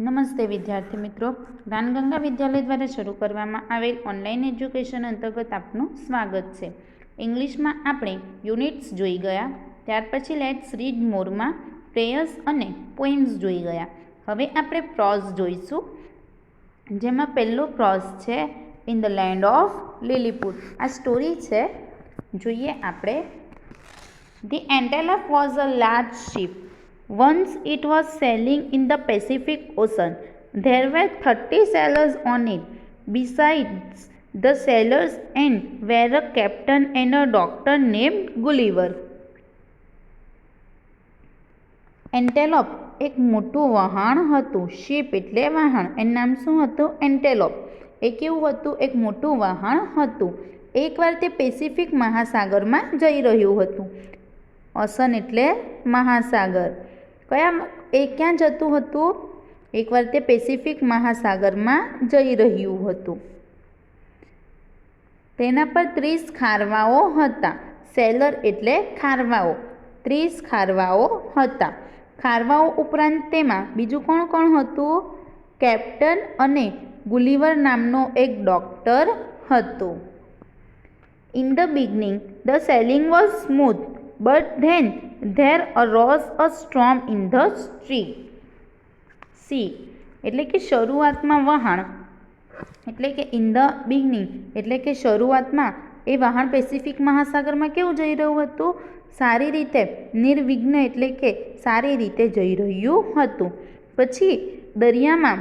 નમસ્તે વિદ્યાર્થી મિત્રો, જ્ઞાનગંગા વિદ્યાલય દ્વારા શરૂ કરવામાં આવેલ ઓનલાઈન એજ્યુકેશન અંતર્ગત આપનું સ્વાગત છે. ઇંગ્લિશમાં આપણે યુનિટ્સ જોઈ ગયા, ત્યાર પછી લેટ્સ રીડ મોરમાં પ્રેયર્સ અને પોએમ્સ જોઈ ગયા. હવે આપણે પ્રોઝ જોઈશું, જેમાં પહેલો પ્રોઝ છે in the land of Lilliput. આ સ્ટોરી છે, જોઈએ આપણે. The Antelope was a large ship. Once it was sailing in the Pacific Ocean. There were 30 sailors on it. Besides the sailors and were a captain and a doctor named Gulliver. એન્ટેલોપ એક મોટું વહાણ હતું. Ship એટલે વહાણ, એનું નામ શું હતું? એન્ટેલોપ. એ કેવું હતું? એક મોટું વહાણ હતું. એકવાર તે પેસિફિક મહાસાગરમાં જઈ રહ્યું હતું. ઓશન એટલે મહાસાગર. એ ક્યાં જતું હતું? એકવાર તે પેસિફિક મહાસાગરમાં જઈ રહ્યું હતું. તેના પર 30 ખારવાઓ હતા. સેલર એટલે ખારવાઓ. 30 ખારવાઓ હતા. ખારવાઓ ઉપરાંત તેમાં બીજું કોણ કોણ હતું? કેપ્ટન અને ગુલિવર નામનો એક ડોક્ટર હતો. In the beginning, the sailing was smooth, but then there arose a storm in the sea. એટલે કે શરૂઆતમાં વહાણ, એટલે કે ઇન ધ બિગનિંગ, એટલે કે શરૂઆતમાં એ વહાણ પેસિફિક મહાસાગરમાં કેવું જઈ રહ્યું હતું? સારી રીતે, નિર્વિઘ્ન એટલે કે સારી રીતે જઈ રહ્યું હતું. પછી દરિયામાં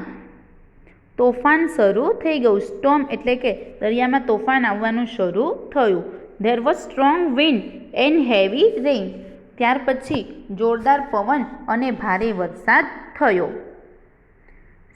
તોફાન શરૂ થઈ ગયું. સ્ટોર્મ એટલે કે દરિયામાં તોફાન આવવાનું શરૂ થયું. There was strong wind and heavy rain. ત્યાર પછી જોરદાર પવન અને ભારે વરસાદ થયો.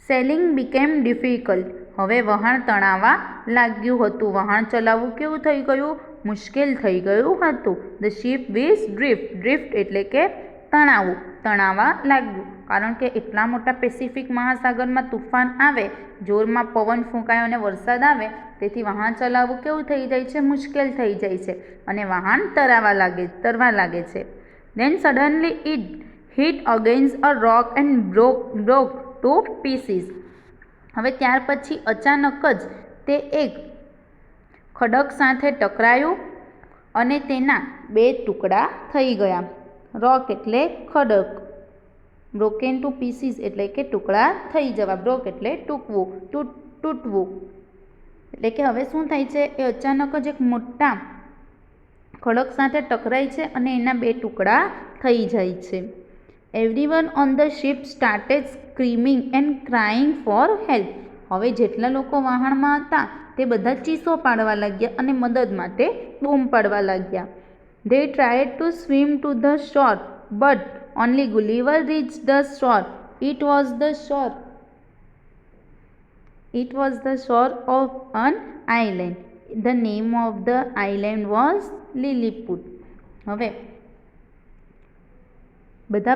Sailing became difficult. હવે વહાણ તણાવા લાગ્યું હતું. વહાણ ચલાવવું કેવું થઈ ગયું? મુશ્કેલ થઈ ગયું હતું. The ship was drift. Drift એટલે કે તણાવું, તણાવા લાગ્યું. કારણ કે એટલા મોટા પેસિફિક મહાસાગરમાં તુફાન આવે, જોરમાં પવન ફૂંકાય અને વરસાદ આવે, તેથી વહાણ ચલાવવું કેવું થઈ જાય છે? મુશ્કેલ થઈ જાય છે અને વહાણ તરવા લાગે છે. Then suddenly it hit against a rock and broke to pieces. હવે ત્યાર પછી અચાનક જ તે એક ખડક સાથે ટકરાયું અને તેના 2 ટુકડા થઈ ગયા. રોક એટલે ખડક, બ્રોકેન ટુ પીસીસ એટલે કે ટુકડા થઈ જવા. બ્રોક એટલે તૂટવું. એટલે કે હવે શું થાય છે? એ અચાનક જ એક મોટા ખડક સાથે ટકરાય છે અને એના 2 ટુકડા થઈ જાય છે. Everyone on the ship started screaming and crying for help. હવે જેટલા લોકો વહાણમાં હતા તે બધા ચીસો પાડવા લાગ્યા અને મદદ માટે બૂમ પાડવા લાગ્યા. They tried to swim to the shore, but only Gulliver reached the shore. It was the shore of an island. The name of the island was Lilliput. હવે બધા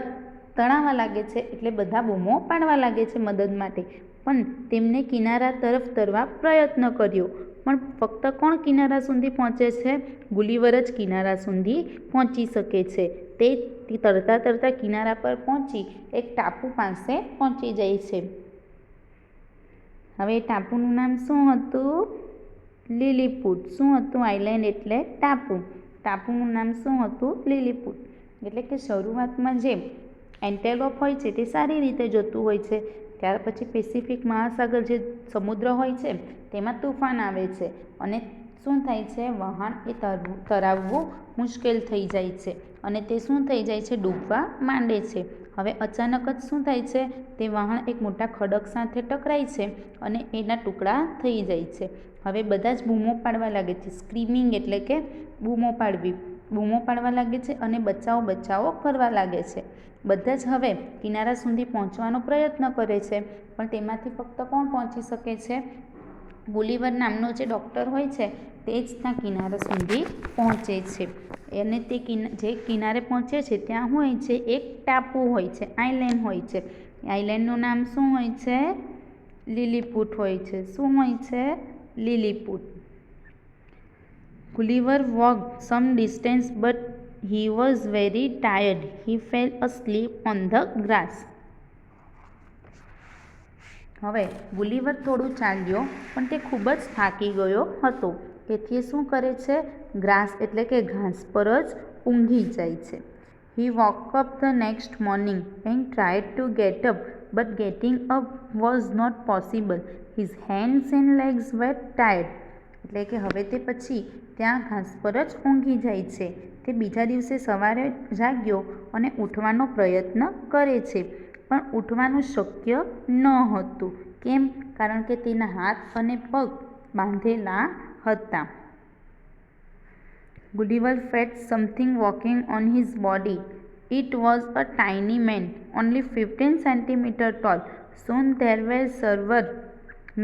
તણાવા લાગે છે એટલે બધા બૂમો પાડવા લાગે છે મદદ માટે, પણ તેમને કિનારા તરફ તરવા પ્રયત્ન કર્યો. પણ ફક્ત કોણ કિનારા સુધી પહોંચે છે? ગુલિવર જ કિનારા સુધી પહોંચી શકે છે. તે તરતા તરતા કિનારા પર પહોંચી એક ટાપુ પાસે પહોંચી જાય છે. હવે ટાપુનું નામ શું હતું? લીલીપુટ. શું હતું? આઇલેન્ડ એટલે ટાપુ. ટાપુનું નામ શું હતું? લીલીપુટ. એટલે કે શરૂઆતમાં જે એન્ટેલોપ હોય છે તે સારી રીતે જતું હોય છે. ત્યાર પછી પેસિફિક મહાસાગર જે સમુદ્ર હોય છે તેમાં તુફાન આવે છે અને શું થાય છે? વહાણ એ તરાવવું મુશ્કેલ થઈ જાય છે અને તે શું થઈ જાય છે? ડૂબવા માંડે છે. હવે અચાનક જ શું થાય છે? તે વહાણ એક મોટા ખડક સાથે ટકરાય છે અને એના ટુકડા થઈ જાય છે. હવે બધા જ બૂમો પાડવા લાગે છે. સ્ક્રીમિંગ એટલે કે બૂમો પાડવી. બૂમો પાડવા લાગે છે અને બચાવો કરવા લાગે છે. બધા જ હવે કિનારા સુધી પહોંચવાનો પ્રયત્ન કરે છે, પણ તેમાંથી ફક્ત કોણ પહોંચી શકે છે? ગુલિવર નામનો જે ડૉક્ટર હોય છે તે જ ત્યાં કિનારા સુધી પહોંચે છે. અને તે જે કિનારે પહોંચે છે ત્યાં હોય છે એક ટાપુ હોય છે, આઇલેન્ડ હોય છે. આઇલેન્ડનું નામ શું હોય છે? લીલીપુટ હોય છે. શું હોય છે? Lilliput. Gulliver walked some distance, but he was very tired. He fell asleep on the grass. હવે ગુલીવર થોડું ચાલ્યો પણ તે ખૂબ જ થાકી ગયો હતો, તેથી એ શું કરે છે? ગ્રાસ એટલે કે ઘાસ પર જ ઊંઘી જાય છે. He woke up the next morning and tried to get up, but getting up was not possible. His hands and legs were tired. એટલે કે હવે તે પછી ત્યાં ઘાસ પર જ ઊંઘી જાય છે. તે બીજા દિવસે સવારે જાગ્યો અને ઉઠવાનો પ્રયત્ન કરે છે, પણ ઉઠવાનું શક્ય ન હતું. કેમ? કારણ કે તેના હાથ અને પગ બાંધેલા હતા. Gulliver felt something walking on his body. It was a tiny man, only 15 centimeters tall. Soon there were several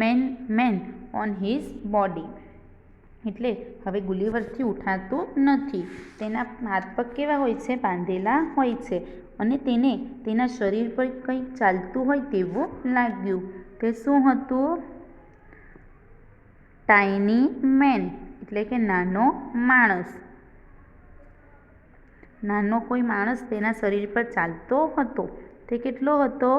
men on his body. એટલે હવે ગુલીવરથી ઉઠાતું નથી. તેના હાથ પગ કેવા હોય છે? બાંધેલા હોય છે, અને તેને તેના શરીર પર કંઈક ચાલતું હોય તેવું લાગ્યું. તે શું હતું? ટાઇની મેન એટલે કે નાનો માણસ. નાનો કોઈ માણસ તેના શરીર પર ચાલતો હતો. તે કેટલો હતો?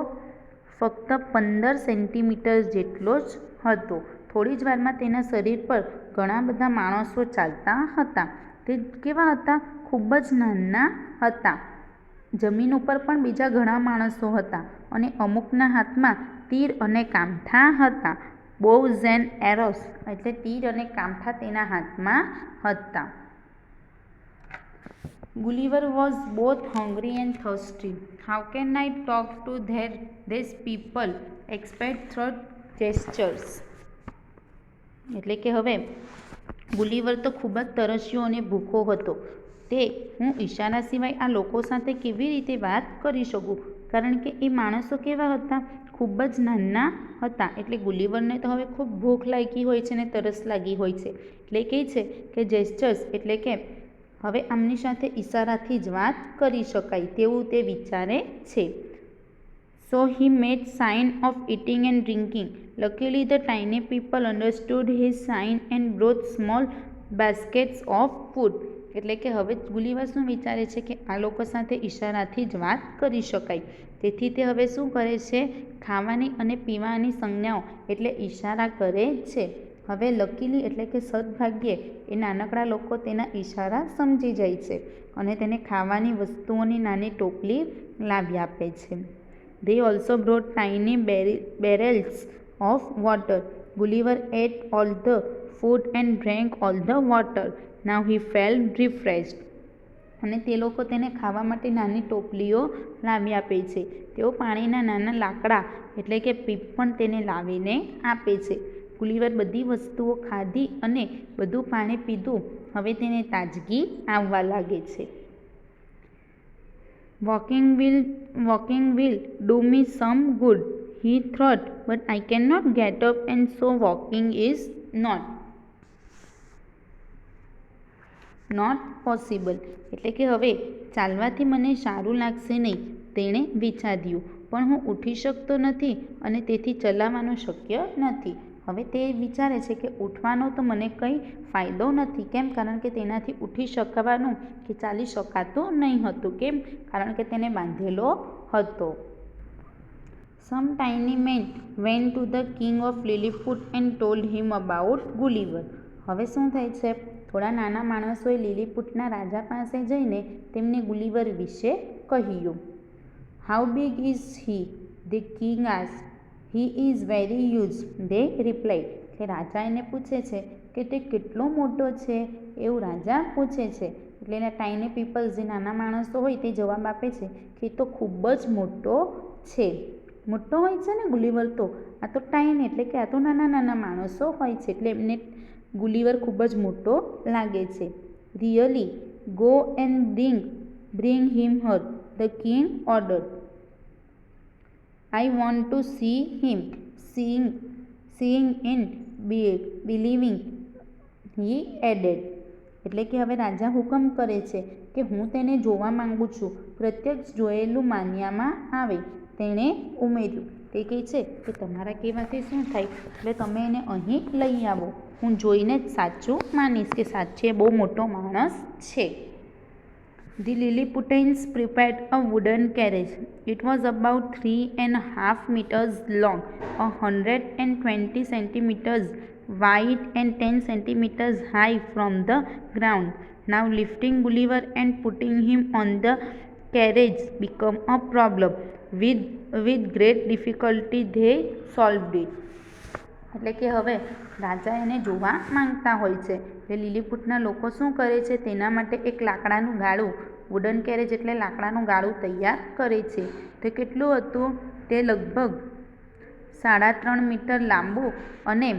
ફક્ત 15 સેન્ટીમીટર જેટલો જ હતો. થોડી જ વારમાં તેના શરીર પર ઘણા બધા માણસો ચાલતા હતા. તે કેવા હતા? ખૂબ જ નાના હતા. જમીન ઉપર પણ બીજા ઘણા માણસો હતા, અને અમુકના હાથમાં તીર અને કામઠા હતા. બોવ્સ એન્ડ એરોસ એટલે તીર અને કામઠા તેના હાથમાં હતા. Gulliver was both hungry and thirsty. How can I talk to these people except through gestures? એટલે કે હવે ગુલીવર તો ખૂબ જ તરસ્યો અને ભૂખો હતો. તે હું ઈશારા સિવાય આ લોકો સાથે કેવી રીતે વાત કરી શકું? કારણ કે એ માણસો કેવા હતા? ખૂબ જ નાના હતા. એટલે ગુલીવરને તો હવે ખૂબ ભૂખ લાગી હોય છે અને તરસ લાગી હોય છે. એટલે કહે છે કે જેસ્ચર્સ એટલે કે હવે આમની સાથે ઈશારાથી જ વાત કરી શકાય તેવું તે વિચારે છે. So he made sign of eating and drinking. Luckily the tiny people understood his sign and brought small baskets of food. એટલે કે હવે ગુલીવર શું વિચારે છે કે આ લોકો સાથે ઈશારાથી જ વાત કરી શકાય. તેથી તે હવે શું કરે છે? ખાવાની અને પીવાની સંજ્ઞાઓ એટલે ઈશારા કરે છે. હવે લકીલી એટલે કે સદભાગ્યે એ નાનકડા લોકો તેના ઈશારા સમજી જાય છે અને તેને ખાવાની વસ્તુઓની નાની ટોપલી લાવી આપે છે. They also brought tiny barrels of water. Gulliver ate all the food and drank all the water. Now he felt refreshed. અને તે લોકો તેને ખાવા માટે નાની ટોપલીઓ લાવી આપે છે. તેઓ પાણીના નાના લાકડા એટલે કે પીપ પણ તેને લાવીને આપે છે. ગુલીવર બધી વસ્તુઓ ખાધી અને બધું પાણી પીધું. હવે તેને તાજગી આવવા લાગે છે. Walking will do me some good, he thought, but I cannot get up and so walking is not possible. એટલે કે હવે ચાલવાથી મને સારું લાગશે નહીં, તેણે વિચાર્યું. પણ હું ઉઠી શકતો નથી અને તેથી ચલાવવાનું શક્ય નથી. હવે તે વિચારે છે કે ઉઠવાનો તો મને કંઈ ફાયદો નથી. કેમ? કારણ કે તેનાથી ઉઠી શકવાનું કે ચાલી શકાતું નહીં હતું. કેમ? કારણ કે તેને બાંધેલો હતો. Some tiny men went to the king of Lilliput and told him about Gulliver. હવે શું થાય છે? થોડા નાના માણસોએ લીલીપુટના રાજા પાસે જઈને તેમને ગુલીવર વિશે કહ્યું. How big is he? The king asked. He is very huge, they replied. કે રાજા એને પૂછે છે કે તે કેટલો મોટો છે, એવું રાજા પૂછે છે. એટલે એના ટાઇની પીપલ્સ જે નાના માણસો હોય તે જવાબ આપે છે કે એ તો ખૂબ જ મોટો છે. મોટો હોય છે ને ગુલીવર તો, આ તો ટાઇની એટલે કે આ તો નાના નાના માણસો હોય છે. એટલે એમને ગુલીવર ખૂબ જ મોટો લાગે છે. Really, go and bring him her, the king ordered. I want to see him. Seeing and believing, he added. એટલે કે હવે રાજા હુકમ કરે છે કે હું તેને જોવા માંગુ છું. પ્રત્યક્ષ જોયેલું માન્યામાં આવે, તેણે ઉમેર્યું. તે કહે છે કે તમારા કહેવાથી શું થાય, એટલે તમે એને અહીં લઈ આવો. હું જોઈને જ સાચું માનીશ કે સાચે બહુ મોટો માણસ છે. The Lilliputians prepared a wooden carriage. It was about 3.5 meters long, 120 centimeters wide, and 10 centimeters high from the ground. Now, lifting Gulliver and putting him on the carriage became a problem. With great difficulty, they solved it. એટલે કે હવે રાજા એને જોવા માંગતા હોય છે એટલે લીલીપુટના લોકો શું કરે છે, તેના માટે એક લાકડાનું ગાડું, વુડન કેરેજ એટલે લાકડાનું ગાડું તૈયાર કરે છે. તે કેટલું હતું? તે લગભગ 3.5 મીટર લાંબુ અને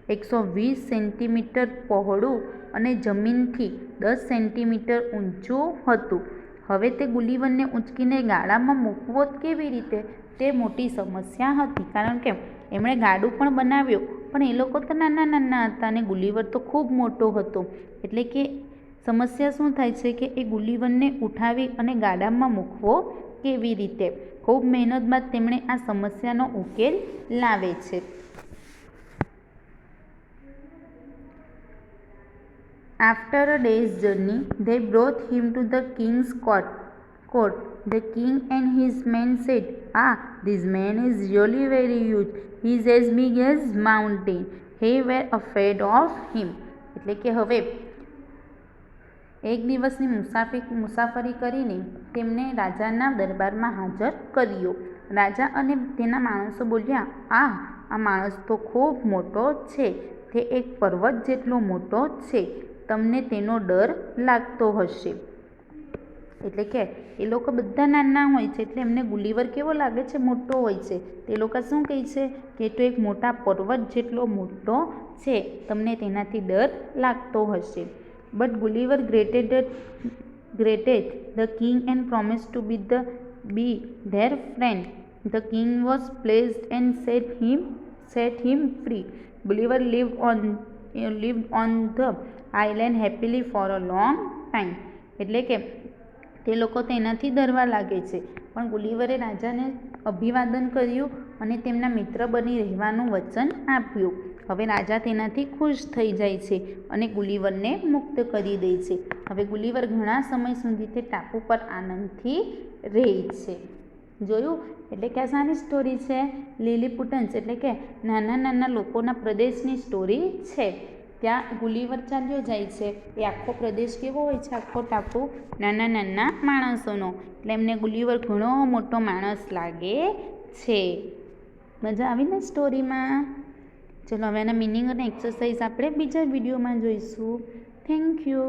120 સેન્ટીમીટર પહોળું અને જમીનથી 10 સેન્ટીમીટર ઊંચું હતું. હવે તે ગુલીવરને ઊંચકીને ગાડામાં મૂકવો કેવી રીતે, તે મોટી સમસ્યા હતી. કારણ કે એમણે ગાડું પણ બનાવ્યું, પણ એ લોકો તો નાના નાના હતા અને ગુલીવર તો ખૂબ મોટો હતો. એટલે કે સમસ્યા શું થાય છે કે એ ગુલીવરને ઉઠાવી અને ગાડામાં મૂકવો કેવી રીતે. ખૂબ મહેનત બાદ તેમણે આ સમસ્યાનો ઉકેલ લાવે છે. After a day's journey, they brought him to the king's court. The king and his men said, "Ah, this man is really very huge. He is as big as mountain." They were afraid of him. એટલે કે હવે એક દિવસની મુસાફરી કરીને તેમને રાજાના દરબારમાં હાજર કર્યો. રાજા અને તેના માણસો બોલ્યા, આ માણસ તો ખૂબ મોટો છે. તે એક પર્વત જેટલો મોટો છે. તમને તેનો ડર લાગતો હશે. એટલે કે એ લોકો બધા નાના હોય છે એટલે એમને ગુલીવર કેવો લાગે છે? મોટો હોય છે. તે લોકો શું કહે છે કે તો એક મોટા પર્વત જેટલો મોટો છે, તમને તેનાથી ડર લાગતો હશે. But Gulliver greeted the king and promised to be their friend. The king was pleased and set him free. Gulliver lived on the island happily for a long time. એટલે કે તે લોકો તેનાથી ડરવા લાગે છે, પણ ગુલીવરે રાજાને અભિવાદન કર્યું અને તેમના મિત્ર બની રહેવાનું વચન આપ્યું. હવે રાજા તેનાથી ખુશ થઈ જાય છે અને ગુલીવરને મુક્ત કરી દે છે. હવે ગુલીવર ઘણા સમય સુધી તે ટાપુ પર આનંદથી રહે છે. જોયું? એટલે કે આ શાની સ્ટોરી છે? લીલીપુટન્સ એટલે કે નાના નાના લોકોના પ્રદેશની સ્ટોરી છે. ત્યાં ગુલીવર ચાલ્યો જાય છે. એ આખો પ્રદેશ કેવો હોય છે? આખો ટાપુ નાના નાના માણસોનો. એટલે એમને ગુલીવર ઘણો મોટો માણસ લાગે છે. મજા આવી ને સ્ટોરીમાં? ચલો હવે એના મિનિંગ અને એક્સરસાઇઝ આપણે બીજા વિડીયોમાં જોઈશું. Thank you.